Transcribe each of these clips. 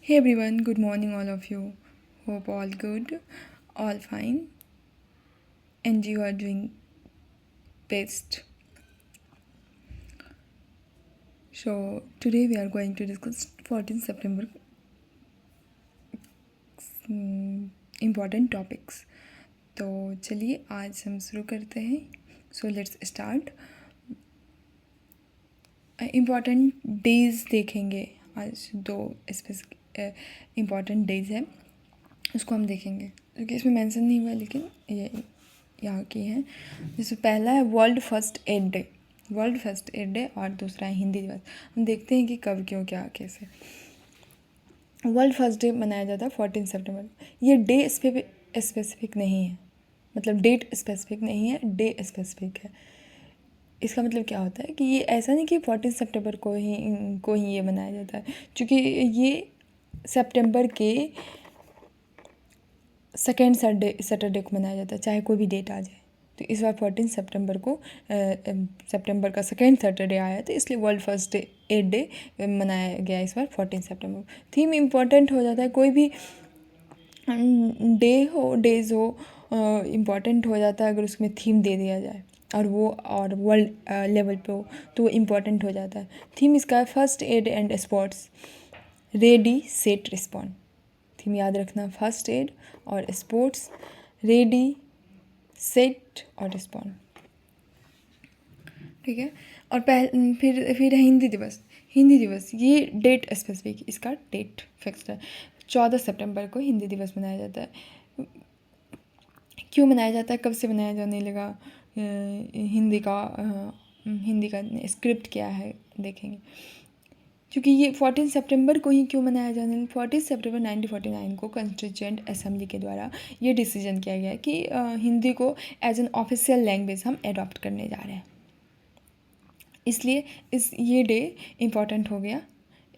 Hey everyone, good morning, all of you. Hope all good, all fine, and you are doing best. So, today we are going to discuss 14 September important topics. तो चलिए आज हम शुरू करते हैं. So let's start. Important days देखेंगे. आज दो स्पेसिफिक इम्पॉर्टेंट डेज है, उसको हम देखेंगे क्योंकि इसमें मेंशन नहीं हुआ, लेकिन ये यहाँ की हैं. जैसे पहला है world first aid day. World first aid day और दूसरा है हिंदी दिवस. हम देखते हैं कि कब, क्यों, क्या, कैसे. वर्ल्ड फर्स्ट डे मनाया जाता है 14 सितंबर. ये डे स्पेसिफिक नहीं है, मतलब डेट स्पेसिफिक नहीं है, डे स्पेसिफिक है. इसका मतलब क्या होता है कि ये ऐसा नहीं कि 14 सितंबर को ही ये मनाया जाता है, क्योंकि ये सितंबर के सेकेंड सैटरडे को मनाया जाता है, चाहे कोई भी डेट आ जाए. तो इस बार 14 सितंबर को सितंबर का सेकेंड सैटरडे आया, तो इसलिए वर्ल्ड फर्स्ट एड डे मनाया गया इस बार 14 सितंबर. थीम इम्पोर्टेंट हो जाता है, कोई भी डेज हो इम्पॉर्टेंट हो जाता है अगर उसमें थीम दे दिया जाए और वर्ल्ड लेवल पे हो तो वो इम्पॉर्टेंट हो जाता है. थीम इसका है first aid and sports, ready set respond. Theme याद रखना, फर्स्ट एड और स्पोर्ट्स, रेडी सेट और रिस्पॉन्ड. ठीक है. और फिर है हिंदी दिवस. हिंदी दिवस ये डेट स्पेसिफिक, इसका डेट फिक्स्ड है. 14 सितंबर को हिंदी दिवस मनाया जाता है. क्यों मनाया जाता है, कब से मनाया जाने लगा, हिंदी का स्क्रिप्ट क्या है देखेंगे. क्योंकि ये 14 सितंबर को ही क्यों मनाया जाने लगा. 14 सितंबर 1949 को कॉन्स्टिट्यूएंट असेंबली के द्वारा ये डिसीजन किया गया कि हिंदी को एज एन ऑफिशियल लैंग्वेज हम एडॉप्ट करने जा रहे हैं. इसलिए ये डे इम्पॉर्टेंट हो गया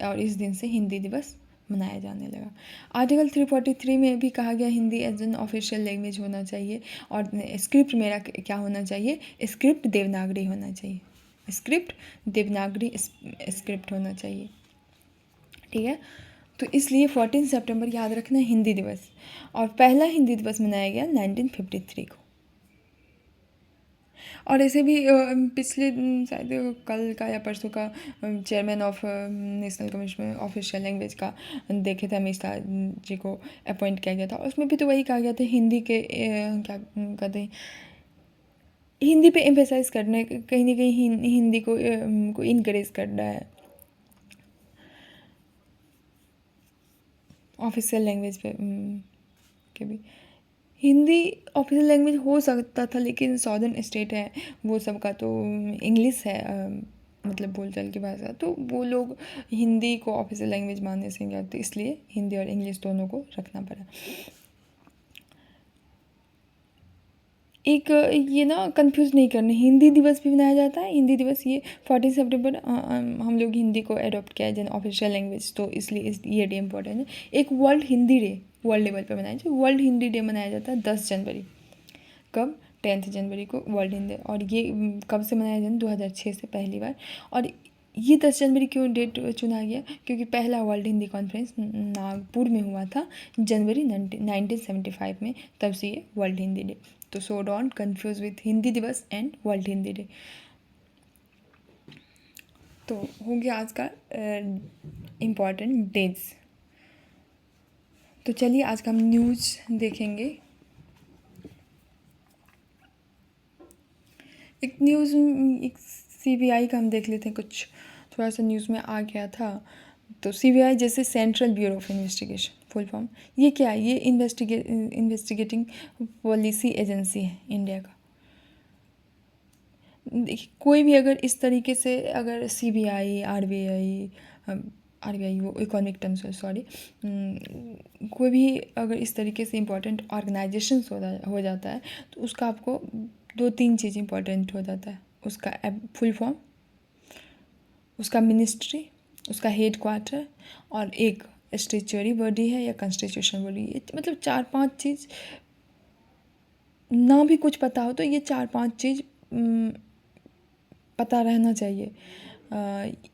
और इस दिन से हिंदी दिवस मनाया जाने लगा. आर्टिकल 343 में भी कहा गया Hindi as an official language होना चाहिए. और स्क्रिप्ट मेरा क्या होना चाहिए, स्क्रिप्ट देवनागरी होना चाहिए. स्क्रिप्ट देवनागरी स्क्रिप्ट होना चाहिए. ठीक है. तो इसलिए 14 सितंबर याद रखना हिंदी दिवस. और पहला हिंदी दिवस मनाया गया 1953 को. और ऐसे भी पिछले शायद कल का या परसों का chairman of national commission official language का देखे थे, मिश्रा जी को अपॉइंट किया गया था. उसमें भी तो वही कहा गया था हिंदी के क्या कहते हैं, हिंदी पे एम्फेसाइज करना, कहीं ना कहीं हिंदी को इनकरेज करना है ऑफिशियल लैंग्वेज पे के भी. हिंदी ऑफिशियल लैंग्वेज हो सकता था, लेकिन सॉदर्न स्टेट है वो सबका, तो इंग्लिश है मतलब बोलचाल की भाषा, तो वो लोग हिंदी को ऑफिशियल लैंग्वेज मानने से नहीं, तो इसलिए हिंदी और इंग्लिश दोनों को रखना पड़ा. एक ये ना कंफ्यूज नहीं करना, हिंदी दिवस भी मनाया जाता है. हिंदी दिवस ये 14 सितंबर हम लोग हिंदी को अडॉप्ट किया है जन ऑफिशियल लैंग्वेज, तो इसलिए ये डे इम्पोर्टेंट है. एक world Hindi day world level पर मनाया जाए. वर्ल्ड हिंदी डे मनाया जाता है 10 जनवरी. कब, 10 जनवरी को वर्ल्ड हिंदी. और ये कब से मनाया जाता है, 2006 से पहली बार. और ये 10 जनवरी क्यों डेट चुना गया, क्योंकि पहला वर्ल्ड हिंदी कॉन्फ्रेंस नागपुर में हुआ था जनवरी 1975 में, तब से ये वर्ल्ड हिंदी डे. तो so don't confuse with Hindi दिवस एंड वर्ल्ड हिंदी डे. तो हो गया आज का इम्पॉर्टेंट डेज. तो चलिए आज का हम न्यूज़ देखेंगे. एक CBI का हम देख लेते हैं, कुछ थोड़ा सा न्यूज़ में आ गया था. तो CBI जैसे central bureau of investigation full form, ये क्या है, ये इन्वेस्टिगेटिंग पॉलिसी एजेंसी है इंडिया का. देखिए कोई भी अगर इस तरीके से अगर CBI RBI वो इकोनॉमिक टर्म्स है, सॉरी, कोई भी अगर इस तरीके से इम्पोर्टेंट ऑर्गेनाइजेशंस हो जाता है, तो उसका आपको 2-3 चीज़ इम्पोर्टेंट हो जाता है. उसका फुल फॉर्म, उसका मिनिस्ट्री, उसका हेड क्वार्टर, और एक स्टेचुअरी बॉडी है या कॉन्स्टिट्यूशन बॉडी. मतलब 4-5 चीज़, ना भी कुछ पता हो तो ये 4-5 चीज़ पता रहना चाहिए.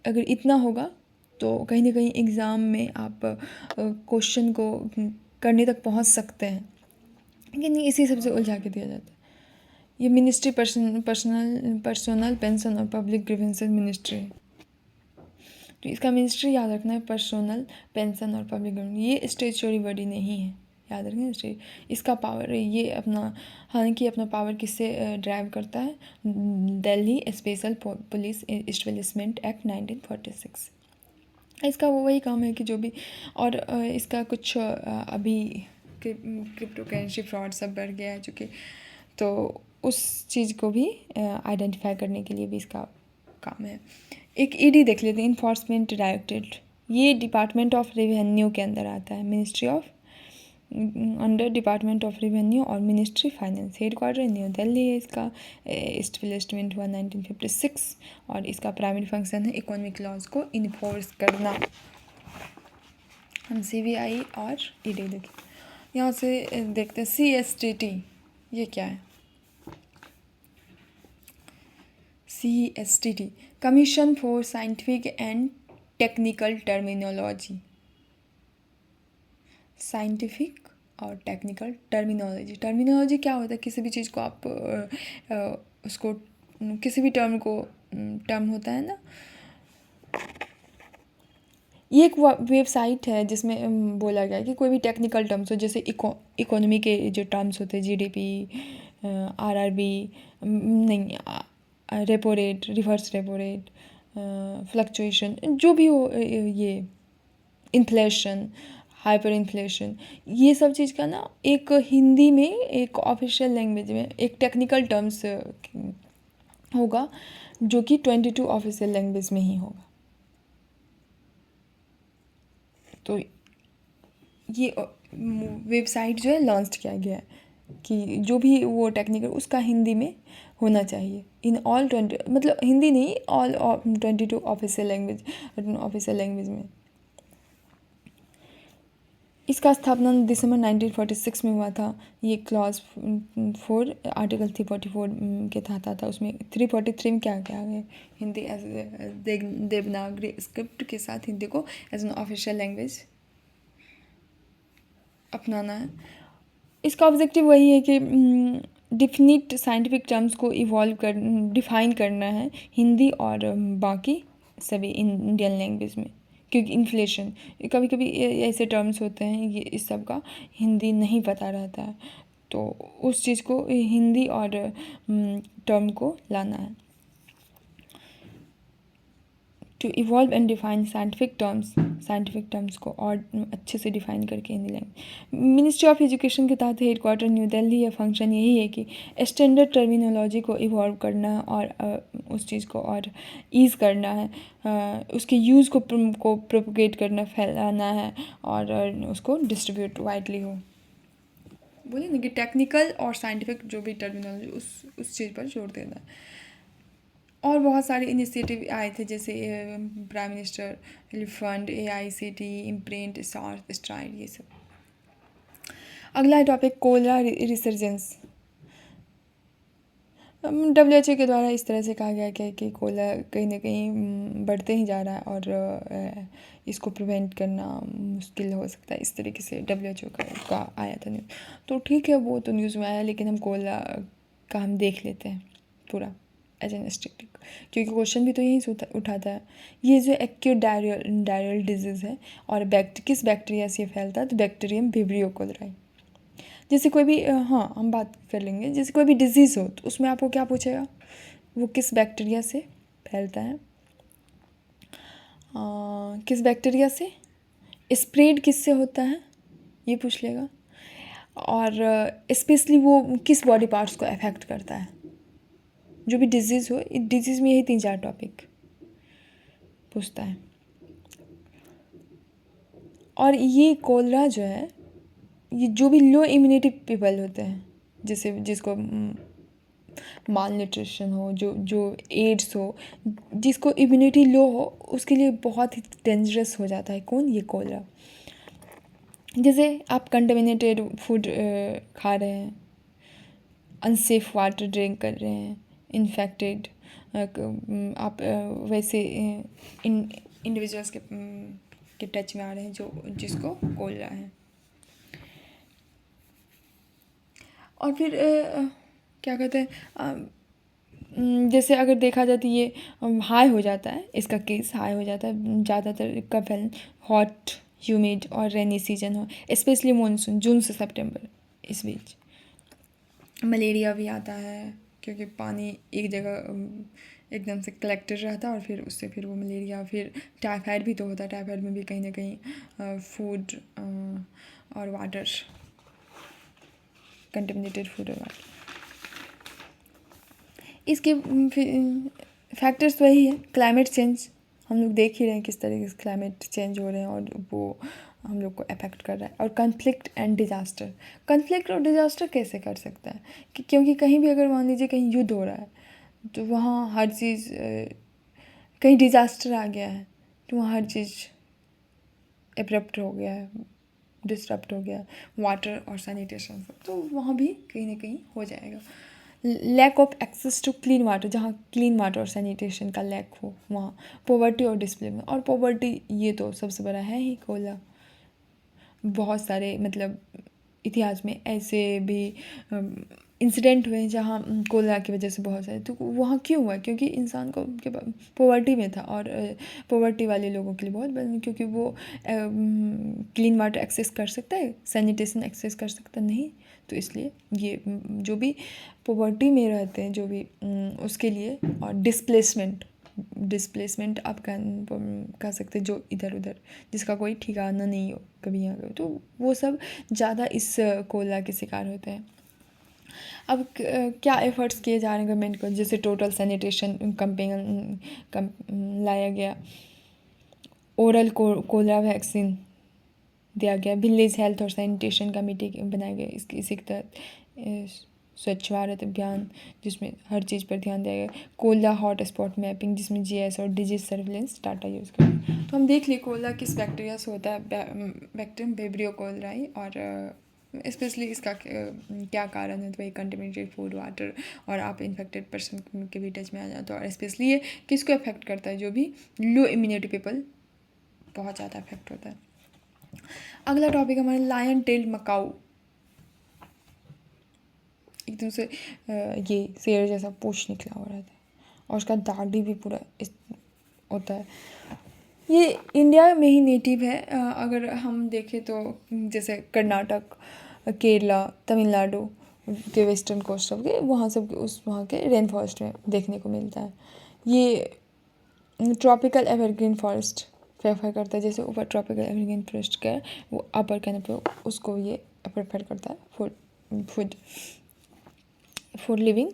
अगर इतना होगा तो कहीं ना कहीं एग्ज़ाम में आप क्वेश्चन को करने तक पहुंच सकते हैं, लेकिन इसी सबसे उलझा के दिया जाता है। ये मिनिस्ट्री पर्सनल पेंशन और पब्लिक ग्रीवेंसेस मिनिस्ट्री है। तो इसका मिनिस्ट्री याद रखना है, पर्सनल पेंशन और पब्लिक ग्रीवेंस। ये स्टेचुटरी बॉडी नहीं है, याद रखना स्टेट। इसका पावर ये अपना, हालांकि अपना पावर किससे ड्राइव करता है, Delhi special police establishment act 1946। इसका वो वही काम है कि जो भी, और इसका कुछ अभी क्रिप्टो करेंसी फ्रॉड सब बढ़ गया है चूँकि, तो उस चीज़ को भी आइडेंटिफाई करने के लिए भी इसका काम है। एक ईडी देख लेते हैं, इन्फोर्समेंट डायरेक्टरेट। ये डिपार्टमेंट ऑफ रेवेन्यू के अंदर आता है, ministry of, under department of revenue और ministry finance. Head quarter new Delhi है इसका। एस्टेब्लिशमेंट हुआ 1956 और इसका प्राइमरी फंक्शन है इकोनॉमिक लॉज को इन्फोर्स करना। हम CBI और ईडी देखें। यहाँ से देखते हैं CSTT, ये क्या है? CSTT commission for scientific and technical terminology. Scientific और टेक्निकल टर्मिनोलॉजी क्या होता है? किसी भी चीज़ को आप उसको, किसी भी टर्म को, टर्म होता है ना, ये एक वेबसाइट है जिसमें बोला गया है कि कोई भी टेक्निकल टर्म्स हो, जैसे इकोनॉमी के जो टर्म्स होते हैं, GDP, RRB, नहीं, repo rate, reverse repo rate, fluctuation, जो भी हो, ये इन्फ्लेशन, हाइपर इन्फ्लेशन, ये सब चीज़ का ना एक हिंदी में, एक ऑफिशियल लैंग्वेज में एक टेक्निकल टर्म्स होगा जो कि 22 ऑफिशियल लैंग्वेज में ही होगा। तो ये वेबसाइट जो है लॉन्च किया गया है कि जो भी वो टेक्निकल उसका हिंदी में होना चाहिए, इन ऑल 20, मतलब हिंदी नहीं, ऑल 22 ऑफिशियल लैंग्वेज में। इसका स्थापना दिसंबर 1946 में हुआ था। ये क्लॉज 4 आर्टिकल 344 के तहत आता। उसमें 343 में क्या क्या है, हिंदी एज देवनागरी स्क्रिप्ट के साथ हिंदी को एज एन ऑफिशियल लैंग्वेज अपनाना है। इसका ऑब्जेक्टिव वही है कि डिफिनिट साइंटिफिक टर्म्स को डिफाइन करना है हिंदी और बाकी सभी इंडियन लैंग्वेज में, क्योंकि इन्फ्लेशन, कभी कभी ऐसे टर्म्स होते हैं ये इस सब का हिंदी नहीं पता रहता है, तो उस चीज़ को हिंदी और टर्म को लाना है। To evolve and define scientific terms को और अच्छे से डिफाइन करके Hindi language. Ministry of education के तहत हेड क्वार्टर न्यू दिल्ली है। फंक्शन यही है कि स्टैंडर्ड टर्मिनोलॉजी को इवॉल्व करना है और उस चीज़ को और ईज़ करना है, उसके यूज़ को प्रोपोगेट करना, फैलाना है और उसको डिस्ट्रीब्यूट वाइडली हो। बोले ना कि टेक्निकल और साइंटिफिक जो भी टर्मिनोलॉजी उस चीज़ पर जोर देना है। और बहुत सारे इनिशिएटिव आए थे, जैसे prime minister fund, AICT, imprint, STRIDE, ये सब। अगला टॉपिक कोलरा रिसर्जेंस। WHO के द्वारा इस तरह से कहा गया कि कोलरा कहीं ना कहीं बढ़ते ही जा रहा है और इसको प्रिवेंट करना मुश्किल हो सकता है, इस तरीके से WHO का आया था न्यूज़। तो ठीक है, वो तो न्यूज़ में आया, लेकिन हम कोलरा का हम देख लेते हैं पूरा एज एन स्टैटिस्टिक, क्योंकि क्वेश्चन भी तो यही से उठाता है। ये जो एक्यूट डायरियल डिजीज़ है और किस बैक्टीरिया से फैलता है, तो बैक्टीरियम विब्रियो कोलराई। जैसे कोई भी, हाँ हम बात कर लेंगे, जैसे कोई भी डिजीज़ हो तो उसमें आपको क्या पूछेगा, वो किस बैक्टीरिया से फैलता है, किस बैक्टीरिया से, स्प्रेड किससे होता है, ये पूछ लेगा, और स्पेशली वो किस बॉडी पार्ट्स को अफेक्ट करता है। जो भी डिजीज़ हो, डिजीज़ में यही 3-4 टॉपिक पूछता है। और ये कोलरा जो है, ये जो भी लो इम्यूनिटी पीपल होते हैं, जैसे जिसको माल न्यूट्रिशन हो, जो एड्स हो, जिसको इम्यूनिटी लो हो, उसके लिए बहुत ही डेंजरस हो जाता है। कौन? ये कोलरा। जैसे आप कंटेमिनेटेड फूड खा रहे हैं, अनसेफ वाटर ड्रिंक कर रहे हैं, इन्फेक्टेड, आप वैसे इंडिविजुअल्स के टच में आ रहे हैं जो जिसको कोलरा है। और फिर क्या कहते हैं, जैसे अगर देखा जाए तो ये हाई हो जाता है, इसका केस हाई हो जाता है ज़्यादातर कब हॉट ह्यूमिड और रेनी सीजन हो, स्पेशली मानसून जून से सितंबर इस बीच। मलेरिया भी आता है क्योंकि पानी एक जगह एकदम से कलेक्टेड रहता है और फिर उससे फिर वो मलेरिया, फिर टाइफाइड भी तो होता है। टाइफाइड में भी कहीं ना कहीं फूड और वाटर, कंटेमिनेटेड फूड और वाटर, इसके फैक्टर्स वही है। क्लाइमेट चेंज हम लोग देख ही रहे हैं किस तरीके से क्लाइमेट चेंज हो रहे हैं और वो हम लोग को अफेक्ट कर रहा है। और कन्फ्लिक्ट एंड डिज़ास्टर, कन्फ्लिक्ट और डिज़ास्टर कैसे कर सकता है क्योंकि कहीं भी अगर मान लीजिए कहीं युद्ध हो रहा है तो वहाँ हर चीज़, कहीं डिज़ास्टर आ गया है तो वहाँ हर चीज़ एब्रप्ट हो गया है, डिस्टर्ब हो गया, वाटर और सैनिटेशन, तो वहाँ भी कहीं ना कहीं हो जाएगा। Lack of access to clean water, जहाँ क्लीन वाटर और सैनिटेशन का लैक हो वहाँ पॉवर्टी और डिस्प्लेसमेंट। और पॉवर्टी ये तो सबसे बड़ा है ही कोला। बहुत सारे मतलब इतिहास में ऐसे भी इंसिडेंट हुए जहाँ कोला की वजह से बहुत सारे, तो वहाँ क्यों हुआ? क्योंकि इंसान को पॉवर्टी में था और पॉवर्टी वाले लोगों के लिए बहुत, क्योंकि वो क्लीन वाटर एक्सेस कर सकता है, सैनिटेशन एक्सेस कर सकता नहीं, तो इसलिए ये जो भी पॉवर्टी में रहते हैं जो भी उसके लिए। और डिस्प्लेसमेंट आप कह सकते जो इधर उधर जिसका कोई ठिकाना नहीं हो, कभी यहाँ कभी, तो वो सब ज़्यादा इस कोला के शिकार होते हैं। अब क्या एफर्ट्स किए जा रहे हैं गवर्नमेंट को, जैसे टोटल सैनिटेशन कम लाया गया, ओरल कोला वैक्सीन दिया गया, विलेज हेल्थ और सैनिटेशन कमेटी बनाए गए इसी के तहत स्वच्छ भारत अभियान जिसमें हर चीज़ पर ध्यान दिया गया, कोला हॉट स्पॉट मैपिंग जिसमें जीएस और डिजीज सर्विलेंस डाटा यूज़ किया। तो हम देख लिए कोला किस बैक्टीरिया से होता है, बैक्टीरियम वेब्रियो कोलराई, और स्पेशली इसका क्या कारण है, तो वही कंटेमिनेटेड फूड वाटर, और आप इन्फेक्टेड पर्सन के भी टच में आ जाते हो। और स्पेशली ये किसको अफेक्ट करता है, जो भी लो इम्यूनिटी पीपल बहुत ज़्यादा अफेक्ट होता है। अगला टॉपिक हमारा लायन टेल्ड मकाऊ, एकदम से ये शेर जैसा पूंछ निकला हो रहा था और उसका दाढ़ी भी पूरा होता है। ये इंडिया में ही नेटिव है। अगर हम देखें तो जैसे कर्नाटक, केरला, तमिलनाडु के वेस्टर्न कोस्ट ऑफ के वहाँ सब वहाँ के रेन फॉरेस्ट में देखने को मिलता है। ये ट्रॉपिकल एवरग्रीन फॉरेस्ट प्रेफर करता है, जैसे ऊपर ट्रॉपिकल एवरग्रीन फॉरेस्ट का वो अपर कैनोपी, उसको ये प्रेफर करता है फॉर लिविंग।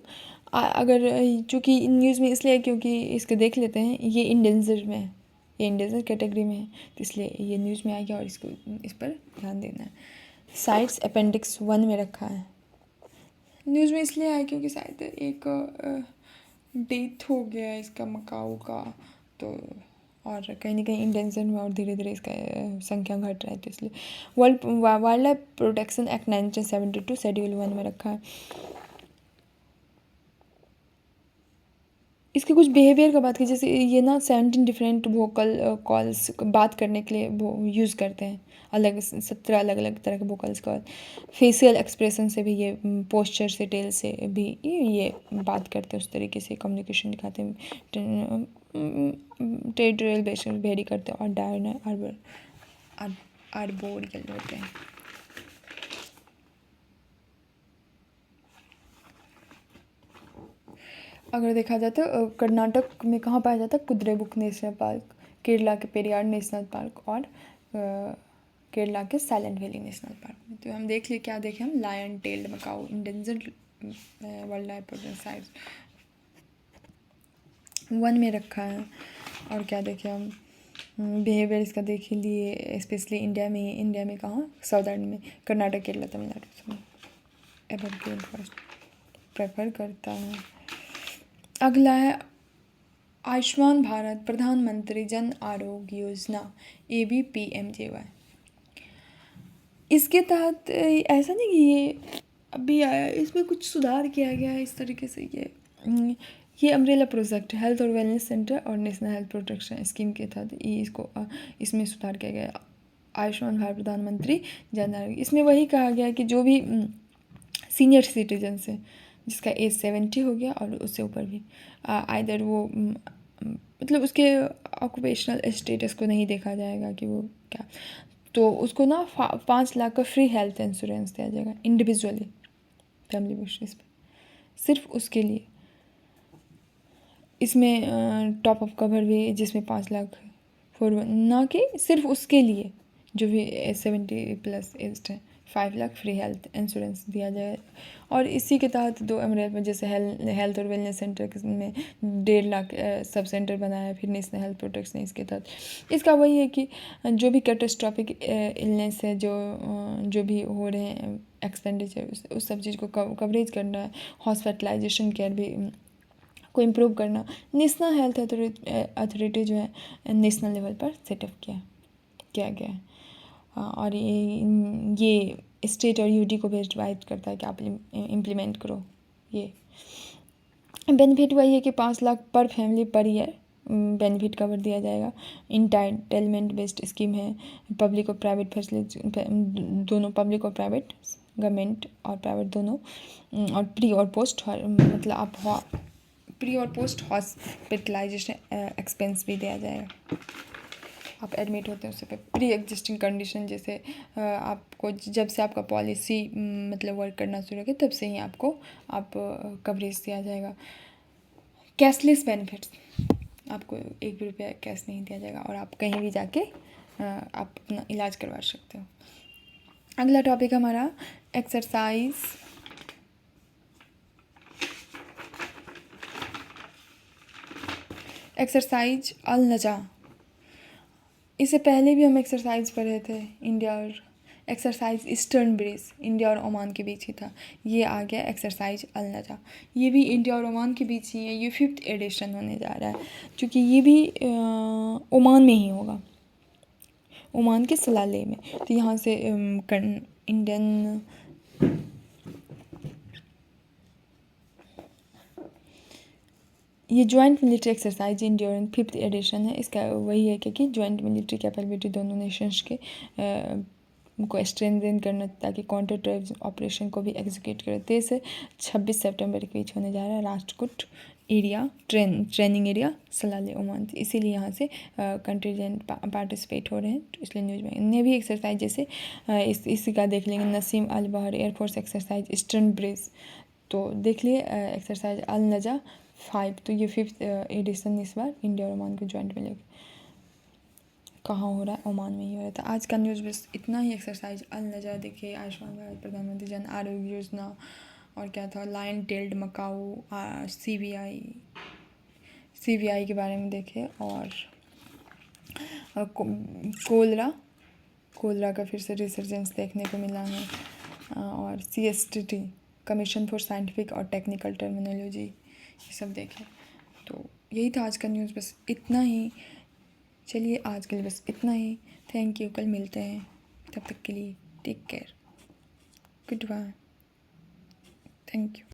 अगर चूँकि न्यूज़ में इसलिए क्योंकि इसको देख लेते हैं, ये इंडेंजर में है, ये इंडेंजर कैटेगरी में है, तो इसलिए ये न्यूज़ में आ गया और इसको इस पर ध्यान देना है। साइट्स अपेंडिक्स 1 में रखा है, न्यूज़ में इसलिए आया क्योंकि शायद एक डेथ हो गया इसका मकाऊ का, तो और कहीं ना कहीं इंडेंजर में और धीरे धीरे इसका संख्या घट रहा है, तो इसलिए world wild life protection act 1972 schedule 1 में रखा है। इसके कुछ बिहेवियर का बात की, जैसे ये ना 17 डिफरेंट वोकल कॉल्स बात करने के लिए वो यूज़ करते हैं, अलग 17 अलग अलग तरह के वोकल्स का। फेशियल एक्सप्रेशन से भी ये, पोस्चर से, टेल से भी ये बात करते हैं, उस तरीके से कम्युनिकेशन दिखाते हैं। टेरिटोरियल बेसिस वेरी करते हैं और डायर्नल आर्बोरियल होते हैं। अगर देखा जाए तो कर्नाटक में कहाँ पाया जाता है, कुद्रेमुख नेशनल पार्क, केरला के पेरियार नेशनल पार्क और केरला के साइलेंट वैली नेशनल पार्क में। तो हम देख लिए, क्या देखें हम, lion tailed macaque endangered wildlife protection site 1 में रखा है। और क्या देखें हम, बिहेवियर इसका देख ही लिए, स्पेशली इंडिया में कहाँ, साउदर्न में Karnataka, Kerala, Tamil Nadu evergreen forest prefer करता है। अगला है आयुष्मान भारत प्रधानमंत्री जन आरोग्य योजना ABPMJY। इसके तहत ऐसा नहीं कि ये अभी आया, इसमें कुछ सुधार किया गया है, इस तरीके से ये ये अम्ब्रेला प्रोजेक्ट हेल्थ और वेलनेस सेंटर और नेशनल हेल्थ प्रोटेक्शन स्कीम के तहत इसमें सुधार किया गया। आयुष्मान भारत प्रधानमंत्री जन आरोग्य, इसमें वही कहा गया कि जो भी सीनियर सिटीजन्स है जिसका एज 70 हो गया और उससे ऊपर भी, आइदर वो मतलब उसके ऑक्यूपेशनल स्टेटस को नहीं देखा जाएगा कि वो क्या, तो उसको ना 5 लाख का फ्री हेल्थ इंश्योरेंस दिया जाएगा इंडिविजुअली फैमिली बेसिस पे, सिर्फ उसके लिए। इसमें टॉप अप कवर भी जिसमें 5 लाख ना कि सिर्फ उसके लिए जो भी 70+ एज है, 5 लाख फ्री हेल्थ इंश्योरेंस दिया जाए। और इसी के तहत 2 अमृत में जैसे हेल्थ और वेलनेस सेंटर में 1.5 लाख सब सेंटर बनाया, फिर नेशनल हेल्थ प्रोटेक्शन इसके तहत। इसका वही है कि जो भी कैटास्ट्रॉफिक इलनेस है, जो भी हो रहे हैं एक्सपेंडिचर, उस सब चीज़ को कवरेज करना है। हॉस्पिटलाइजेशन केयर भी को इम्प्रूव करना, नेशनल हेल्थ अथॉरिटी जो है नेशनल लेवल पर सेटअप किया गया है। और ये स्टेट और यूटी को भी एडवाइज करता है कि आप इम्प्लीमेंट करो। ये बेनिफिट वही है कि 5 लाख पर family per year benefit cover दिया जाएगा। इंटाइटलमेंट बेस्ड स्कीम है, पब्लिक और प्राइवेट फैसिलिटी दोनों, पब्लिक और प्राइवेट, गवर्नमेंट और प्राइवेट दोनों, और प्री और पोस्ट, मतलब आप प्री और पोस्ट हॉस्पिटलाइजेशन एक्सपेंस भी दिया जाएगा। आप एडमिट होते हैं उससे पे प्री एग्जिस्टिंग कंडीशन, जैसे आपको जब से आपका पॉलिसी मतलब वर्क करना शुरू होगा तब से ही आपको कवरेज दिया जाएगा। कैशलेस बेनिफिट्स, आपको 1 भी रुपया कैश नहीं दिया जाएगा और आप कहीं भी जाके आप अपना इलाज करवा सकते हो। अगला टॉपिक हमारा एक्सरसाइज। एक्सरसाइज अल नजा, इससे पहले भी हम एक्सरसाइज पढ़े थे इंडिया और एक्सरसाइज ईस्टर्न ब्रिज, इंडिया और ओमान के बीच ही था। ये आ गया एक्सरसाइज अल नजा, ये भी इंडिया और ओमान के बीच ही है। ये 5th एडिशन होने जा रहा है, क्योंकि ये भी ओमान में ही होगा, ओमान के सलाले में। तो यहाँ से इंडियन ये joint military exercise endurance 5th edition है। इसका वही है कि जॉइंट मिलिट्री कैपेबिलिटी दोनों नेशंस के को स्ट्रेंथन करना, ताकि काउंटर टेररिज्म ऑपरेशन को भी एग्जीक्यूट करे। 23 से 26 सितंबर के बीच होने जा रहा है। Rajkot area training area Salalah Oman, इसीलिए यहाँ से कंटिजेंट पार्टिसिपेट हो रहे हैं। तो इसलिए न्यूज़ में नेवी एक्सरसाइज जैसे इसी का देख लेंगे, नसीम अल बहर एयरफोर्स एक्सरसाइज ईस्टर्न ब्रिज, तो देख लिए एक्सरसाइज अल नजा 5। तो ये 5th एडिशन इस बार इंडिया और ओमान को ज्वाइंट मिलेगा। कहाँ हो रहा है? ओमान में ही हो रहा था। आज का न्यूज़ बस इतना ही। एक्सरसाइज अल नजा देखिए, आयुष्मान भारत प्रधानमंत्री जन आरोग्य योजना, और क्या था, लायन टेल्ड मकाऊ, CBI के बारे में देखे, और कोलरा का फिर से रिसर्जेंस देखने को मिला है, और CSTT कमीशन फॉर साइंटिफिक और टेक्निकल टर्मिनोलॉजी, ये सब देखें। तो यही था आज का न्यूज़, बस इतना ही। चलिए आज के लिए बस इतना ही। थैंक यू, कल मिलते हैं, तब तक के लिए take care, goodbye, thank you.